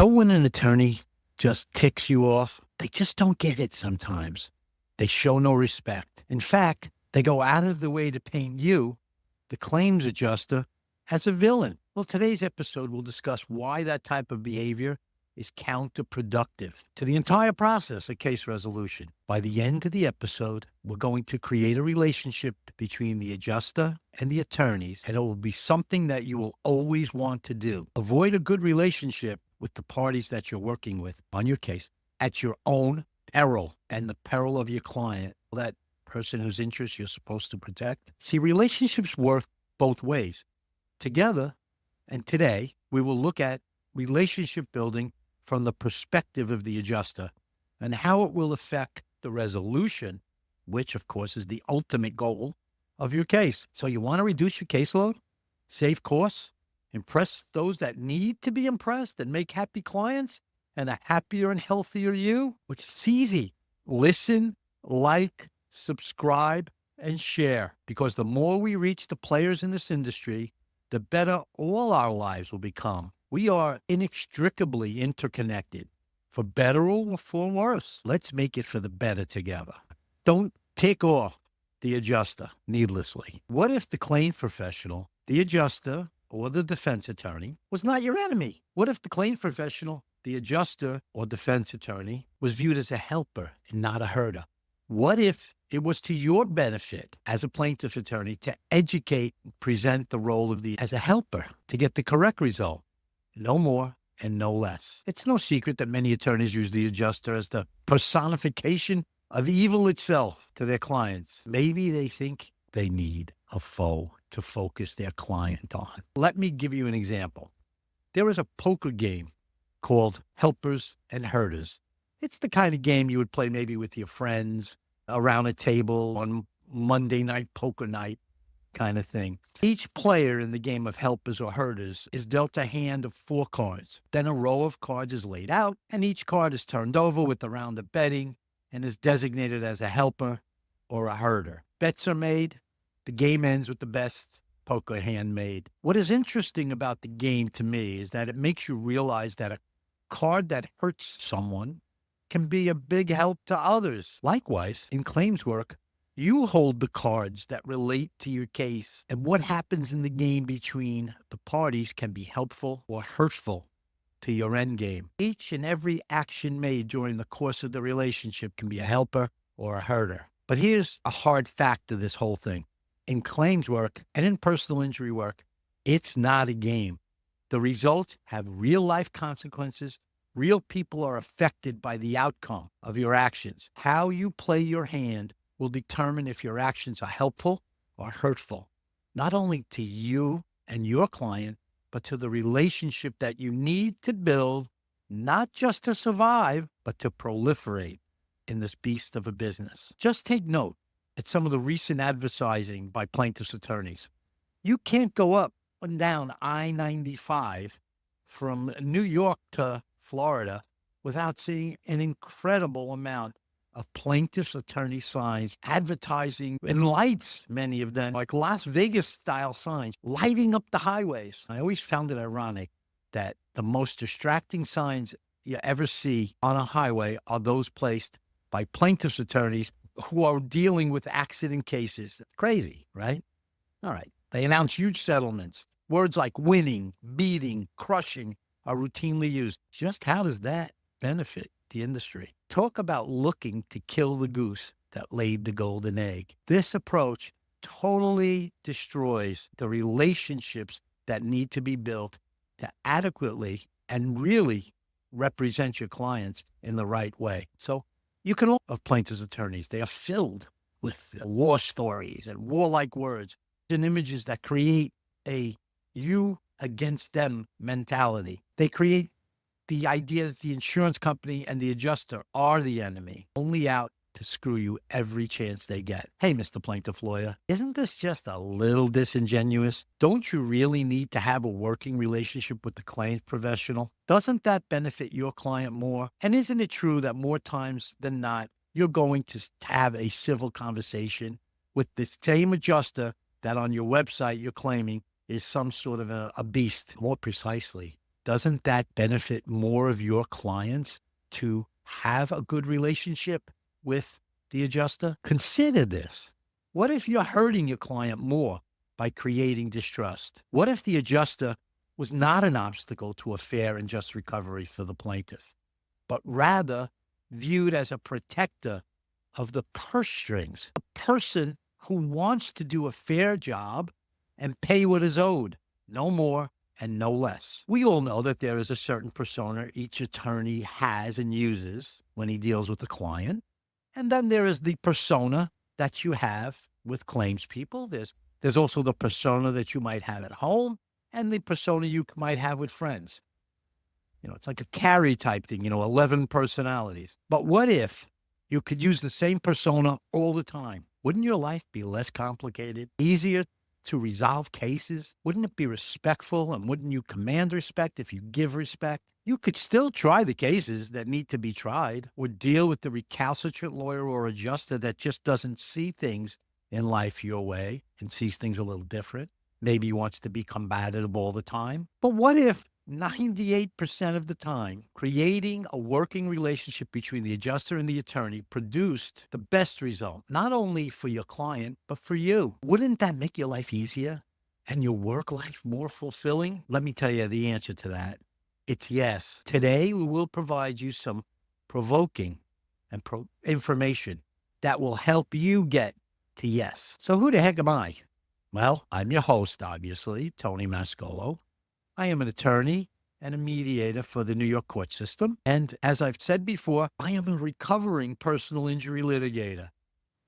Know when an attorney just ticks you off? They just don't get it sometimes. They show no respect. In fact, they go out of the way to paint you, the claims adjuster, as a villain. Well, today's episode will discuss why that type of behavior is counterproductive to the entire process of case resolution. By the end of the episode, we're going to create a relationship between the adjuster and the attorneys, and it will be something that you will always want to do. Avoid a good relationship with the parties that you're working with on your case at your own peril and the peril of your client, that person whose interests you're supposed to protect. See, relationships work both ways. Together, and today, we will look at relationship building from the perspective of the adjuster and how it will affect the resolution, which, of course, is the ultimate goal of your case. So you want to reduce your caseload, save costs, impress those that need to be impressed, and make happy clients and a happier and healthier you, which is easy. Listen, like, subscribe, and share, because the more we reach the players in this industry, the better all our lives will become. We are inextricably interconnected, for better or for worse. Let's make it for the better together. Don't tick off the adjuster needlessly. What if the claim professional, the adjuster, or the defense attorney was not your enemy? What if the claim professional, the adjuster, or defense attorney was viewed as a helper and not a herder? What if it was to your benefit as a plaintiff attorney to educate and present the role of as a helper to get the correct result? No more and no less. It's no secret that many attorneys use the adjuster as the personification of evil itself to their clients. Maybe they think they need a foe to focus their client on. Let me give you an example. There is a poker game called Helpers and Herders. It's the kind of game you would play maybe with your friends around a table on Monday night poker night kind of thing. Each player in the game of Helpers or Herders is dealt a hand of 4 cards. Then a row of cards is laid out, and each card is turned over with a round of betting and is designated as a helper or a herder. Bets are made. The game ends with the best poker hand made. What is interesting about the game to me is that it makes you realize that a card that hurts someone can be a big help to others. Likewise, in claims work, you hold the cards that relate to your case, and what happens in the game between the parties can be helpful or hurtful to your end game. Each and every action made during the course of the relationship can be a helper or a herder. But here's a hard fact to this whole thing. In claims work and in personal injury work, it's not a game. The results have real-life consequences. Real people are affected by the outcome of your actions. How you play your hand will determine if your actions are helpful or hurtful, not only to you and your client, but to the relationship that you need to build, not just to survive, but to proliferate in this beast of a business. Just take note at some of the recent advertising by plaintiffs' attorneys. You can't go up and down I-95 from New York to Florida without seeing an incredible amount of plaintiffs' attorney signs, advertising, and lights, many of them, like Las Vegas-style signs, lighting up the highways. I always found it ironic that the most distracting signs you ever see on a highway are those placed by plaintiffs' attorneys who are dealing with accident cases. It's crazy, right? All right. They announce huge settlements. Words like winning, beating, crushing are routinely used. Just how does that benefit the industry? Talk about looking to kill the goose that laid the golden egg. This approach totally destroys the relationships that need to be built to adequately and really represent your clients in the right way. So you can look of plaintiffs' attorneys. They are filled with war stories and warlike words and images that create a you against them mentality. They create the idea that the insurance company and the adjuster are the enemy, only out to screw you every chance they get. Hey, Mr. Plaintiff Lawyer, isn't this just a little disingenuous? Don't you really need to have a working relationship with the claims professional? Doesn't that benefit your client more? And isn't it true that more times than not, you're going to have a civil conversation with the same adjuster that on your website you're claiming is some sort of a beast? More precisely, Doesn't that benefit more of your clients to have a good relationship with the adjuster? Consider this. What if you're hurting your client more by creating distrust? What if the adjuster was not an obstacle to a fair and just recovery for the plaintiff, but rather viewed as a protector of the purse strings, a person who wants to do a fair job and pay what is owed, no more and no less? We all know that there is a certain persona each attorney has and uses when he deals with the client. And then there is the persona that you have with claims people. There's also the persona that you might have at home and the persona you might have with friends. It's like a carry type thing, 11 personalities. But what if you could use the same persona all the time? Wouldn't your life be less complicated, easier to resolve cases? Wouldn't it be respectful, and wouldn't you command respect if you give respect? You could still try the cases that need to be tried, or deal with the recalcitrant lawyer or adjuster that just doesn't see things in life your way and sees things a little different. Maybe wants to be combative all the time. But what if 98% of the time, creating a working relationship between the adjuster and the attorney produced the best result, not only for your client, but for you? Wouldn't that make your life easier and your work life more fulfilling? Let me tell you the answer to that. It's yes. Today, we will provide you some provoking and information that will help you get to yes. So who the heck am I? Well, I'm your host, obviously, Tony Mascolo. I am an attorney and a mediator for the New York court system. And as I've said before, I am a recovering personal injury litigator,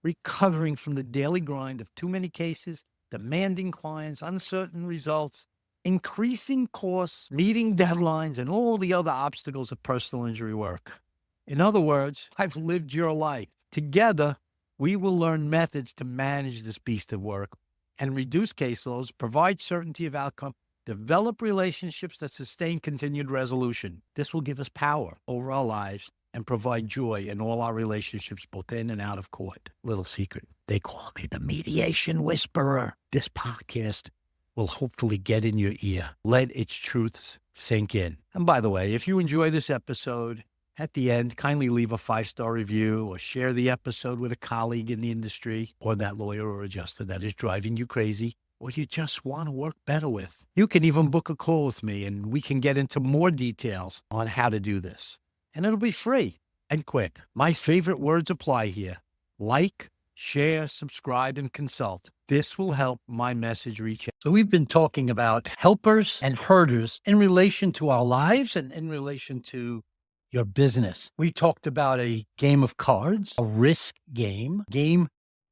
recovering from the daily grind of too many cases, demanding clients, uncertain results, increasing costs, meeting deadlines, and all the other obstacles of personal injury work. In other words, I've lived your life. Together, we will learn methods to manage this beast of work and reduce caseloads, provide certainty of outcome, develop relationships that sustain continued resolution. This will give us power over our lives and provide joy in all our relationships, both in and out of court. Little secret, they call me the mediation whisperer. This podcast will hopefully get in your ear. Let its truths sink in. And by the way, if you enjoy this episode, at the end, kindly leave a 5-star review or share the episode with a colleague in the industry or that lawyer or adjuster that is driving you crazy, or you just want to work better with. You can even book a call with me and we can get into more details on how to do this. And it'll be free and quick. My favorite words apply here. Like, share, subscribe, and consult. This will help my message reach out. So we've been talking about helpers and herders in relation to our lives and in relation to your business. We talked about a game of cards, a risk game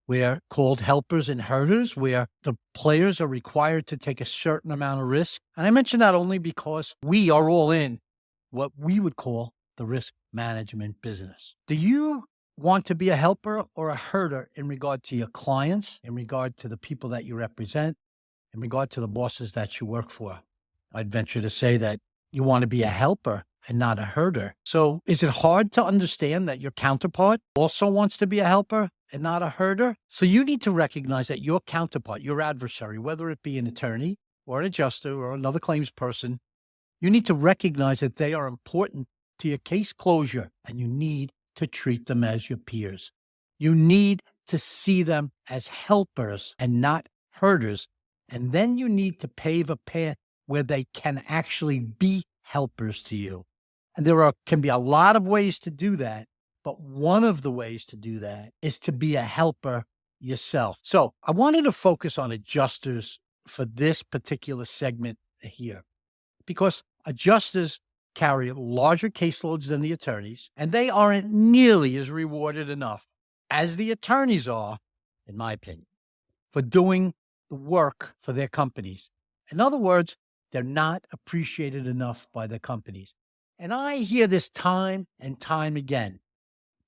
where called helpers and herders, where the players are required to take a certain amount of risk. And I mention that only because we are all in what we would call the risk management business. Do you want to be a helper or a herder in regard to your clients, in regard to the people that you represent, in regard to the bosses that you work for? I'd venture to say that you want to be a helper and not a herder. So is it hard to understand that your counterpart also wants to be a helper and not a herder? So you need to recognize that your counterpart, your adversary, whether it be an attorney or an adjuster or another claims person, you need to recognize that they are important to your case closure, and you need to treat them as your peers. You need to see them as helpers and not herders. And then you need to pave a path where they can actually be helpers to you. And there can be a lot of ways to do that, but one of the ways to do that is to be a helper yourself. So I wanted to focus on adjusters for this particular segment here, because adjusters carry larger caseloads than the attorneys, and they aren't nearly as rewarded enough as the attorneys are, in my opinion, for doing the work for their companies. In other words, they're not appreciated enough by their companies. And I hear this time and time again.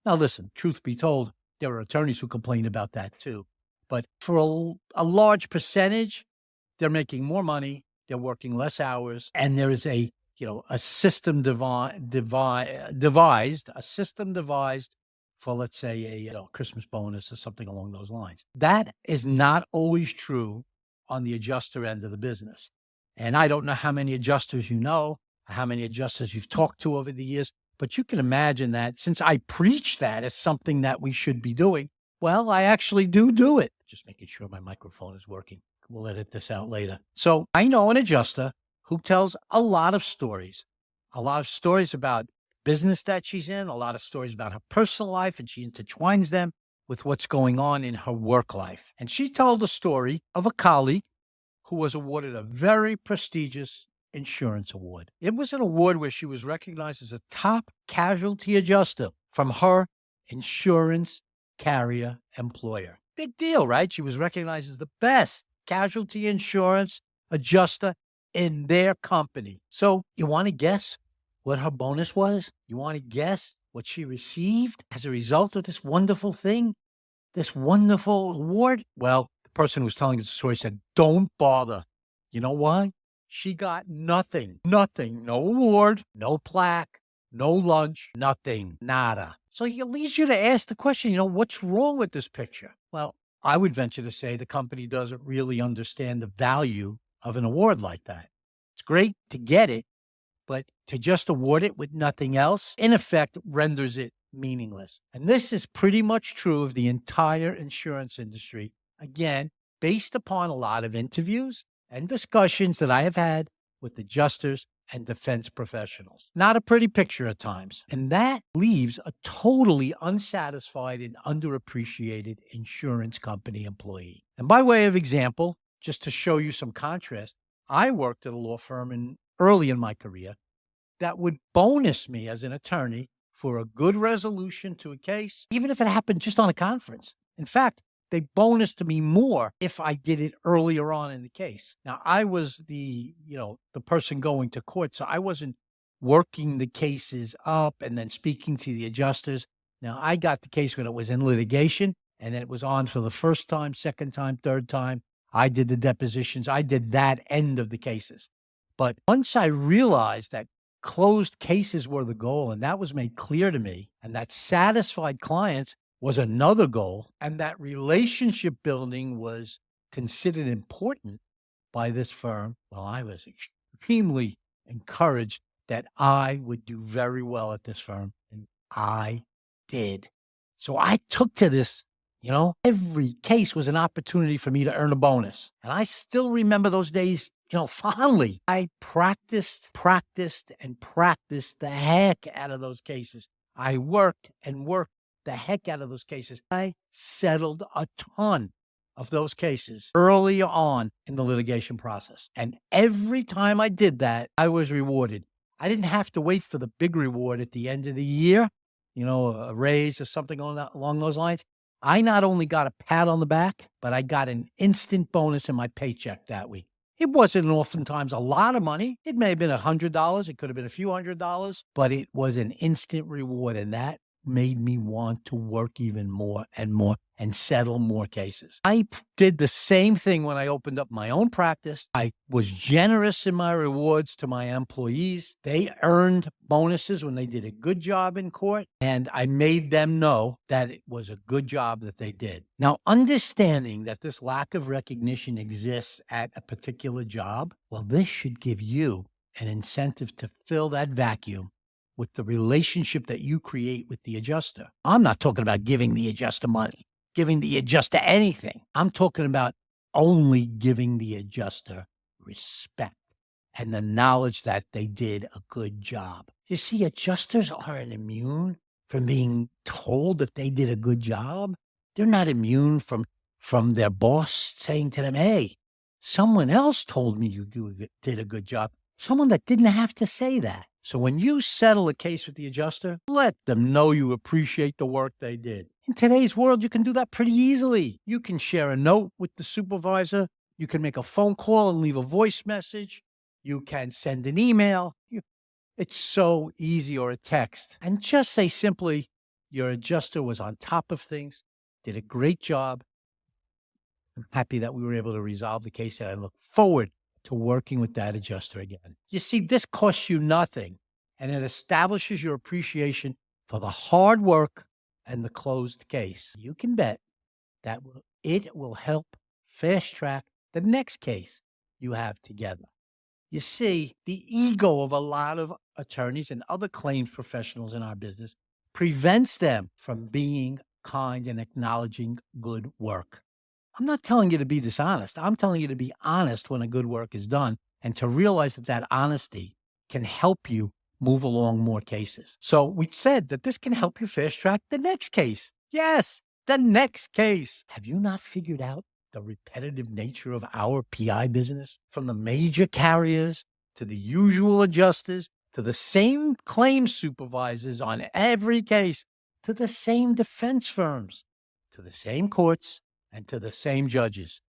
Now, listen, truth be told, there are attorneys who complain about that too. But for a large percentage, they're making more money, they're working less hours, and there is a system devised for, let's say, a Christmas bonus or something along those lines. That is not always true on the adjuster end of the business. And I don't know how many adjusters you know, how many adjusters you've talked to over the years. But you can imagine that since I preach that as something that we should be doing, well, I actually do it. Just making sure my microphone is working. We'll edit this out later. So I know an adjuster who tells a lot of stories about business that she's in, a lot of stories about her personal life, and she intertwines them with what's going on in her work life. And she told the story of a colleague who was awarded a very prestigious insurance award. It was an award where she was recognized as a top casualty adjuster from her insurance carrier employer. Big deal, right? She was recognized as the best casualty insurance adjuster in their company. So you want to guess what her bonus was? You want to guess what she received as a result of this wonderful thing, this wonderful award? Well, the person who was telling us the story said, don't bother. You know why? She got nothing. No award, no plaque, no lunch, nothing, nada. So it leads you to ask the question, what's wrong with this picture? Well, I would venture to say the company doesn't really understand the value of an award like that. It's great to get it, but to just award it with nothing else, in effect, renders it meaningless. And this is pretty much true of the entire insurance industry. Again, based upon a lot of interviews and discussions that I have had with adjusters and defense professionals. Not a pretty picture at times. And that leaves a totally unsatisfied and underappreciated insurance company employee. And by way of example, just to show you some contrast, I worked at a law firm early in my career that would bonus me as an attorney for a good resolution to a case, even if it happened just on a conference. In fact, they bonused me more if I did it earlier on in the case. Now, I was the person going to court, so I wasn't working the cases up and then speaking to the adjusters. Now, I got the case when it was in litigation, and then it was on for the first time, second time, third time. I did the depositions. I did that end of the cases. But once I realized that closed cases were the goal, and that was made clear to me, and that satisfied clients was another goal, and that relationship building was considered important by this firm, well, I was extremely encouraged that I would do very well at this firm, and I did. So I took to this, every case was an opportunity for me to earn a bonus. And I still remember those days, fondly. I practiced the heck out of those cases. I worked the heck out of those cases. I settled a ton of those cases early on in the litigation process. And every time I did that, I was rewarded. I didn't have to wait for the big reward at the end of the year, a raise or something along those lines. I not only got a pat on the back, but I got an instant bonus in my paycheck that week. It wasn't oftentimes a lot of money. It may have been $100. It could have been a few $100s, but it was an instant reward. And that made me want to work even more and settle more cases. I did the same thing when I opened up my own practice. I was generous in my rewards to my employees. They earned bonuses when they did a good job in court, and I made them know that it was a good job that they did. Now, understanding that this lack of recognition exists at a particular job, well, this should give you an incentive to fill that vacuum with the relationship that you create with the adjuster. I'm not talking about giving the adjuster money, giving the adjuster anything. I'm talking about only giving the adjuster respect and the knowledge that they did a good job. You see, adjusters aren't immune from being told that they did a good job. They're not immune from their boss saying to them, hey, someone else told me you did a good job. Someone that didn't have to say that. So when you settle a case with the adjuster, let them know you appreciate the work they did. In today's world, you can do that pretty easily. You can share a note with the supervisor. You can make a phone call and leave a voice message. You can send an email. It's so easy, or a text. And just say simply, your adjuster was on top of things, did a great job. I'm happy that we were able to resolve the case, and I look forward to working with that adjuster again. You see, this costs you nothing, and it establishes your appreciation for the hard work and the closed case. You can bet that it will help fast track the next case you have together. You see, the ego of a lot of attorneys and other claims professionals in our business prevents them from being kind and acknowledging good work. I'm not telling you to be dishonest. I'm telling you to be honest when a good work is done and to realize that that honesty can help you move along more cases. So we said that this can help you fast track the next case. Yes, the next case. Have you not figured out the repetitive nature of our PI business? From the major carriers to the usual adjusters to the same claims supervisors on every case to the same defense firms to the same courts and to the same judges.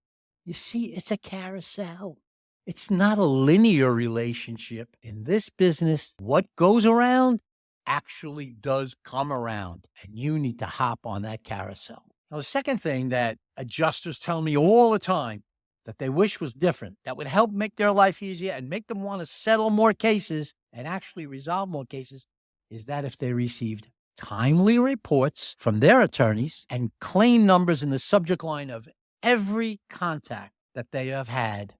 You see, it's a carousel. It's not a linear relationship. In this business, what goes around actually does come around, and you need to hop on that carousel. Now, the second thing that adjusters tell me all the time that they wish was different, that would help make their life easier and make them want to settle more cases and actually resolve more cases, is that if they received timely reports from their attorneys and claim numbers in the subject line of every contact that they have had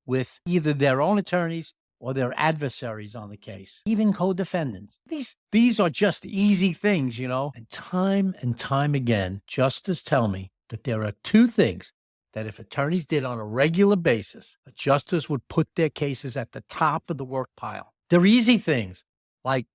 with either their own attorneys or their adversaries on the case, even co-defendants. These are just easy things, and time again, justices tell me that there are two things that if attorneys did on a regular basis, adjusters would put their cases at the top of the work pile. They're easy things like,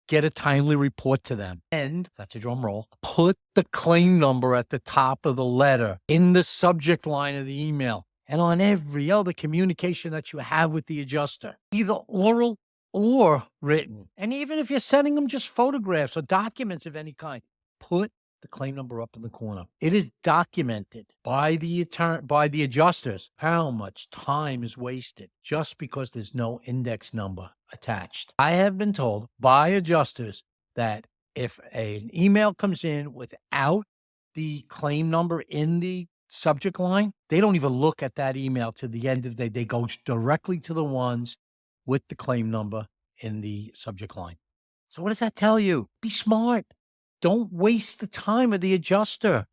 get a timely report to them. And, that's a drum roll, put the claim number at the top of the letter, in the subject line of the email, and on every other communication that you have with the adjuster, either oral or written. And even if you're sending them just photographs or documents of any kind, put the claim number up in the corner. It is documented by the adjusters how much time is wasted just because there's no index number attached. I have been told by adjusters that if an email comes in without the claim number in the subject line, they don't even look at that email to the end of the day. They go directly to the ones with the claim number in the subject line. So what does that tell you? Be smart. Don't waste the time of the adjuster.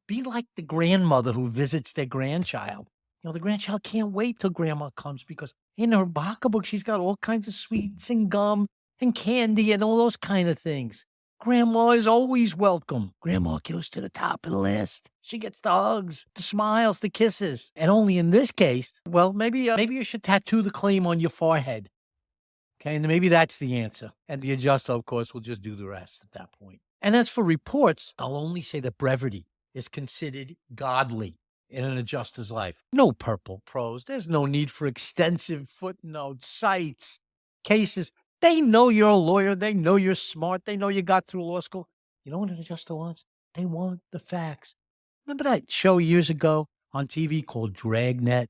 Be like the grandmother who visits their grandchild. The grandchild can't wait till grandma comes because in her pocketbook, she's got all kinds of sweets and gum and candy and all those kind of things. Grandma is always welcome. Grandma goes to the top of the list. She gets the hugs, the smiles, the kisses. And only in this case, well, maybe you should tattoo the claim on your forehead. Okay, and maybe that's the answer. And the adjuster, of course, will just do the rest at that point. And as for reports, I'll only say that brevity is considered godly in an adjuster's life. No purple prose. There's no need for extensive footnotes, cites, cases. They know you're a lawyer. They know you're smart. They know you got through law school. You know what an adjuster wants? They want the facts. Remember that show years ago on TV called Dragnet?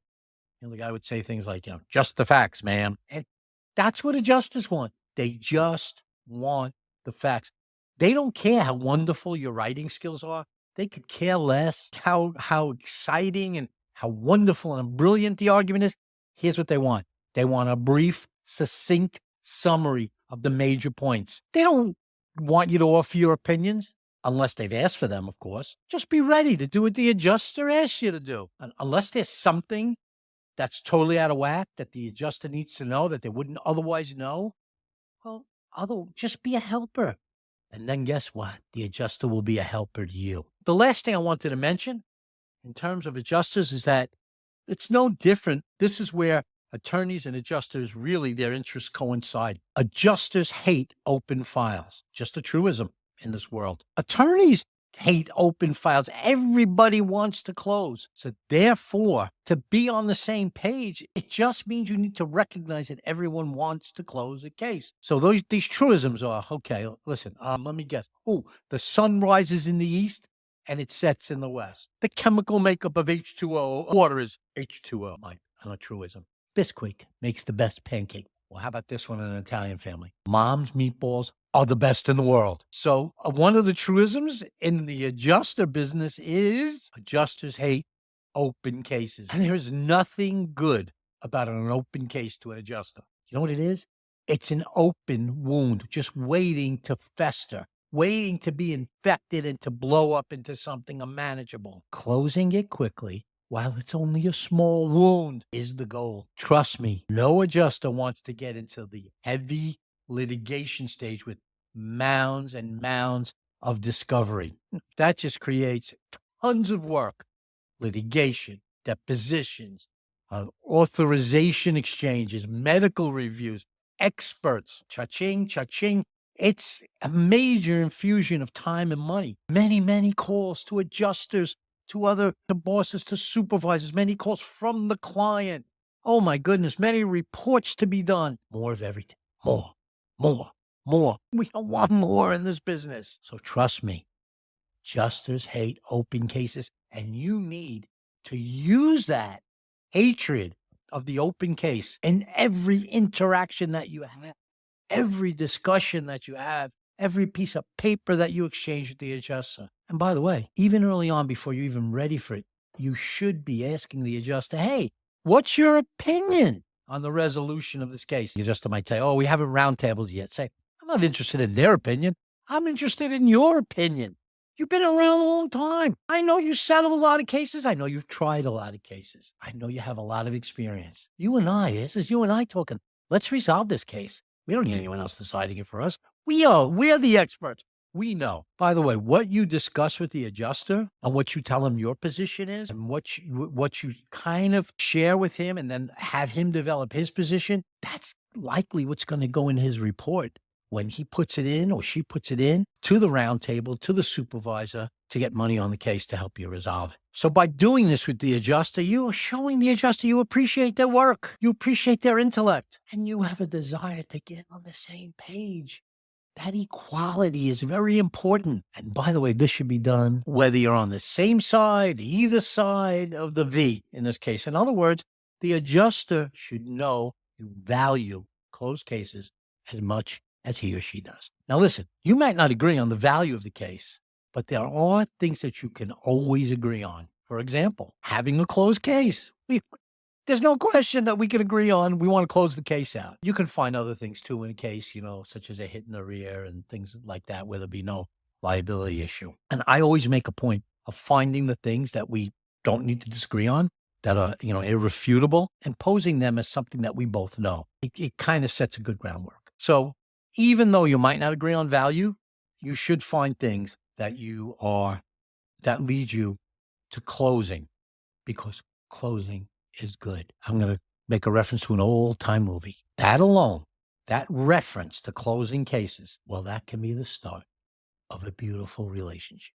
The guy would say things like, just the facts, ma'am. And that's what adjusters want. They just want the facts. They don't care how wonderful your writing skills are. They could care less how exciting and how wonderful and brilliant the argument is. Here's what they want. They want a brief, succinct summary of the major points. They don't want you to offer your opinions, unless they've asked for them, of course. Just be ready to do what the adjuster asks you to do. And unless there's something that's totally out of whack that the adjuster needs to know that they wouldn't otherwise know, well, just be a helper. And then guess what? The adjuster will be a helper to you. The last thing I wanted to mention in terms of adjusters is that it's no different. This is where attorneys and adjusters, really, their interests coincide. Adjusters hate open files. Just a truism in this world. Attorneys hate open files. Everybody wants to close. So therefore, to be on the same page, it just means you need to recognize that everyone wants to close a case. So these truisms are, okay, listen, let me guess. Oh, the sun rises in the east and it sets in the west. The chemical makeup of H2O, water is H2O. Not a truism. Bisquick makes the best pancake. Well, how about this one in an Italian family? Mom's meatballs are the best in the world. So one of the truisms in the adjuster business is adjusters hate open cases. And there is nothing good about an open case to an adjuster. You know what it is? It's an open wound just waiting to fester, waiting to be infected and to blow up into something unmanageable. Closing it quickly while it's only a small wound, is the goal. Trust me, no adjuster wants to get into the heavy litigation stage with mounds and mounds of discovery. That just creates tons of work. Litigation, depositions, authorization exchanges, medical reviews, experts, cha-ching, cha-ching. It's a major infusion of time and money. Many, many calls to adjusters, to bosses, to supervisors, many calls from the client. Oh my goodness, many reports to be done. More of everything. More, more, more. We don't want more in this business. So trust me, adjusters hate open cases, and you need to use that hatred of the open case in every interaction that you have, every discussion that you have, every piece of paper that you exchange with the adjuster. And by the way, even early on, before you're even ready for it, you should be asking the adjuster, hey, what's your opinion on the resolution of this case? The adjuster might say, oh, we haven't roundtabled yet. Say, I'm not interested in their opinion. I'm interested in your opinion. You've been around a long time. I know you settled a lot of cases. I know you've tried a lot of cases. I know you have a lot of experience. You and I, this is you and I talking. Let's resolve this case. We don't need anyone else deciding it for us. We're the experts. We know. By the way, what you discuss with the adjuster and what you tell him your position is and what you kind of share with him and then have him develop his position, that's likely what's going to go in his report when he puts it in or she puts it in to the round table, to the supervisor to get money on the case to help you resolve it. So by doing this with the adjuster, you are showing the adjuster you appreciate their work, you appreciate their intellect, and you have a desire to get on the same page. That equality is very important. And by the way, this should be done whether you're on the same side, either side of the V in this case. In other words, the adjuster should know you value closed cases as much as he or she does. Now listen, you might not agree on the value of the case, but there are things that you can always agree on. For example, having a closed case. There's no question that we can agree on we want to close the case out. You can find other things too in a case, such as a hit in the rear and things like that where there'll be no liability issue. And I always make a point of finding the things that we don't need to disagree on, that are, irrefutable, and posing them as something that we both know. It kind of sets a good groundwork. So even though you might not agree on value, you should find things that lead you to closing, because closing is good. I'm going to make a reference to an old-time movie. That alone, that reference to closing cases, well, that can be the start of a beautiful relationship.